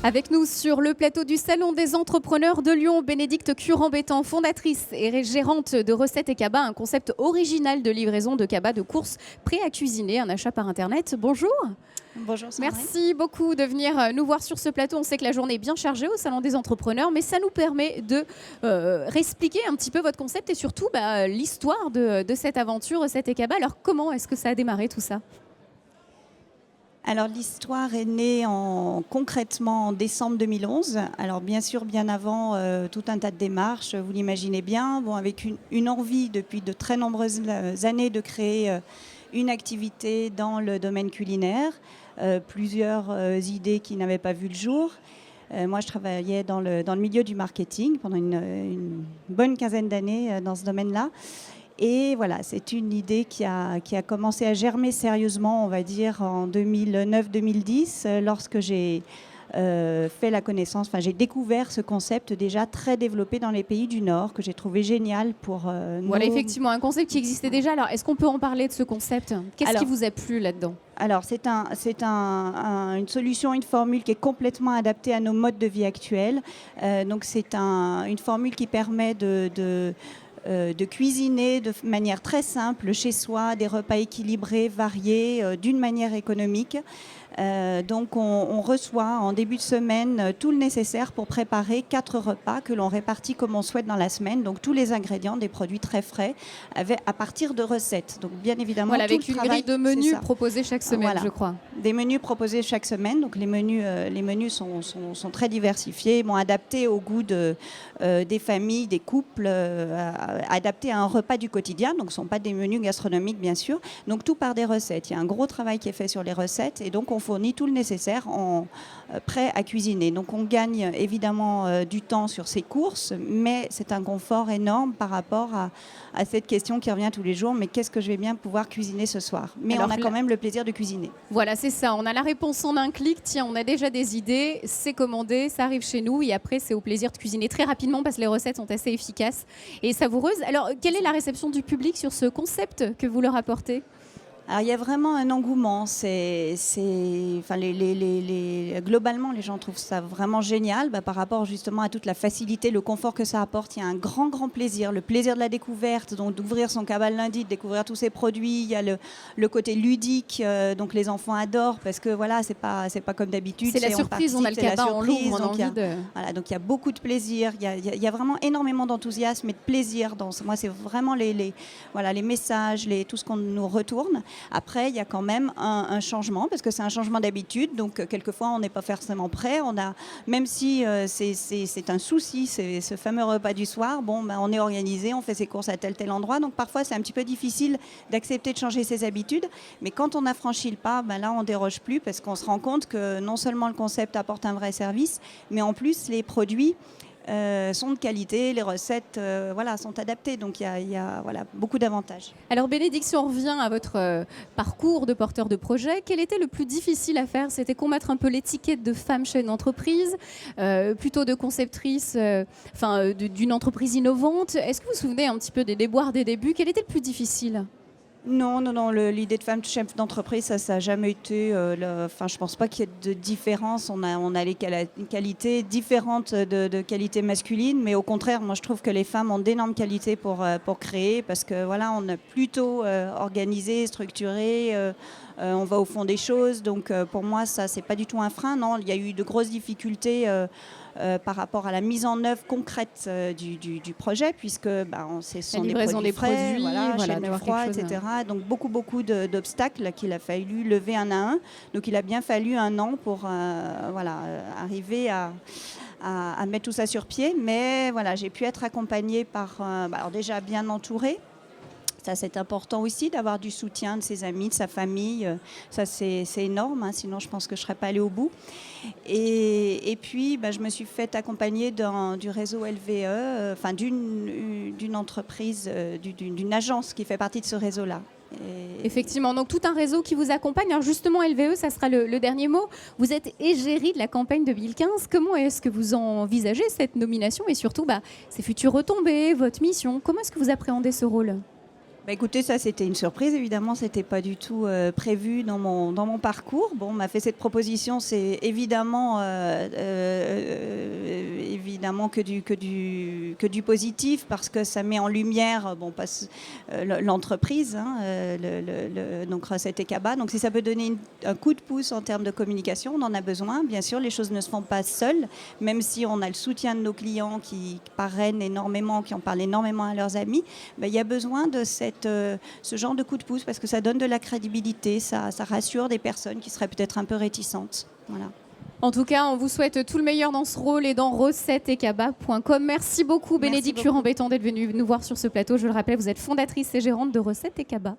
Avec nous sur le plateau du Salon des entrepreneurs de Lyon, Bénédicte Curambétan, fondatrice et gérante de Recettes et Cabas, un concept original de livraison de cabas de courses prêts à cuisiner, un achat par Internet. Bonjour. Bonjour Sandrine. Merci beaucoup de venir nous voir sur ce plateau. On sait que la journée est bien chargée au Salon des entrepreneurs, mais ça nous permet de réexpliquer un petit peu votre concept et surtout l'histoire de cette aventure Recettes et Cabas. Alors comment est-ce que ça a démarré tout ça ? Alors l'histoire est née concrètement en décembre 2011. Alors bien sûr, bien avant, tout un tas de démarches, vous l'imaginez bien. Bon, avec une envie depuis de très nombreuses années de créer une activité dans le domaine culinaire, plusieurs idées qui n'avaient pas vu le jour. Moi, je travaillais dans le milieu du marketing pendant une bonne quinzaine d'années dans ce domaine-là. Et voilà, c'est une idée qui a commencé à germer sérieusement, on va dire, en 2009-2010, lorsque j'ai fait la connaissance, j'ai découvert ce concept déjà très développé dans les pays du Nord, que j'ai trouvé génial pour Voilà, effectivement, un concept qui existait déjà. Alors, est-ce qu'on peut en parler de ce concept ? Qu'est-ce qui vous a plu là-dedans ? Alors, c'est une solution, une formule qui est complètement adaptée à nos modes de vie actuels. Donc, c'est une formule qui permet de cuisiner de manière très simple chez soi, des repas équilibrés, variés, d'une manière économique. Donc on reçoit en début de semaine tout le nécessaire pour préparer 4 repas que l'on répartit comme on souhaite dans la semaine. Donc tous les ingrédients, des produits très frais, à partir de recettes. Donc bien évidemment, voilà, avec une grille de menus proposés chaque semaine, voilà, je crois. Des menus proposés chaque semaine. Donc les menus sont très diversifiés, adaptés au goût des familles, des couples, adaptés à un repas du quotidien. Donc ce ne sont pas des menus gastronomiques, bien sûr. Donc tout part des recettes. Il y a un gros travail qui est fait sur les recettes et donc on fournit tout le nécessaire prêt à cuisiner. Donc on gagne évidemment du temps sur ces courses, mais c'est un confort énorme par rapport à cette question qui revient tous les jours, mais qu'est-ce que je vais bien pouvoir cuisiner ce soir ? Mais alors, on a quand même le plaisir de cuisiner. Voilà, c'est ça. On a la réponse en un clic. Tiens, on a déjà des idées, c'est commandé, ça arrive chez nous et après c'est au plaisir de cuisiner très rapidement parce que les recettes sont assez efficaces et savoureuses. Alors, quelle est la réception du public sur ce concept que vous leur apportez ? Alors, il y a vraiment un engouement. Globalement, les gens trouvent ça vraiment génial par rapport justement à toute la facilité, le confort que ça apporte. Il y a un grand, grand plaisir, le plaisir de la découverte, donc d'ouvrir son cabas le lundi, de découvrir tous ces produits. Il y a le côté ludique, donc les enfants adorent parce que voilà, c'est pas comme d'habitude. C'est la surprise, on a le cabas, on l'ouvre, on a envie de... Voilà, donc il y a beaucoup de plaisir. Il y a vraiment énormément d'enthousiasme et de plaisir. Moi, c'est vraiment les messages, tout ce qu'on nous retourne. Après, il y a quand même un changement, parce que c'est un changement d'habitude, donc quelquefois on n'est pas forcément prêt. Même si c'est un souci, ce fameux repas du soir, on est organisé, on fait ses courses à tel endroit, donc parfois c'est un petit peu difficile d'accepter de changer ses habitudes, mais quand on a franchi le pas, là on ne déroge plus, parce qu'on se rend compte que non seulement le concept apporte un vrai service, mais en plus les produits sont de qualité, les recettes sont adaptées, donc il y a beaucoup d'avantages. Alors Bénédicte, si on revient à votre parcours de porteur de projet, quel était le plus difficile à faire ? C'était combattre un peu l'étiquette de femme chef d'entreprise, plutôt de conceptrice, d'une entreprise innovante. Est-ce que vous vous souvenez un petit peu des déboires des débuts ? Quel était le plus difficile ? Non, l'idée de femme chef d'entreprise, ça n'a jamais été... je ne pense pas qu'il y ait de différence. On a les qualités différentes de qualités masculines, mais au contraire, moi je trouve que les femmes ont d'énormes qualités pour créer, parce que on a plutôt organisé, structuré, on va au fond des choses. Donc pour moi, ça, c'est pas du tout un frein. Non, il y a eu de grosses difficultés par rapport à la mise en œuvre concrète du projet, puisque ce sont des produits frais, chaîne du froid, etc. Donc beaucoup d'obstacles qu'il a fallu lever un à un. Donc il a bien fallu un an pour arriver à mettre tout ça sur pied. Mais j'ai pu être accompagnée par, déjà bien entourée. Ça, c'est important aussi d'avoir du soutien de ses amis, de sa famille. Ça, c'est énorme. Sinon, je pense que je ne serais pas allée au bout. Et puis, je me suis fait accompagner du réseau LVE, d'une entreprise, d'une agence qui fait partie de ce réseau-là. Effectivement, donc tout un réseau qui vous accompagne. Alors justement, LVE, ça sera le dernier mot. Vous êtes égérie de la campagne 2015. Comment est-ce que vous envisagez cette nomination et surtout ces futures retombées, votre mission ? Comment est-ce que vous appréhendez ce rôle ? Bah écoutez, ça c'était une surprise, évidemment, c'était pas du tout prévu dans mon parcours. Bon, on m'a fait cette proposition, c'est évidemment que du positif, parce que ça met en lumière l'entreprise, hein, donc Recette et Kaba. Donc si ça peut donner un coup de pouce en termes de communication, on en a besoin. Bien sûr, les choses ne se font pas seules, même si on a le soutien de nos clients qui parrainent énormément, qui en parlent énormément à leurs amis, il y a besoin de ce genre de coup de pouce, parce que ça donne de la crédibilité, ça rassure des personnes qui seraient peut-être un peu réticentes. Voilà. En tout cas, on vous souhaite tout le meilleur dans ce rôle et dans recetteetkaba.com. Merci beaucoup, Bénédicte Turan-Béton, d'être venue nous voir sur ce plateau. Je le rappelle, vous êtes fondatrice et gérante de Recette et Kaba.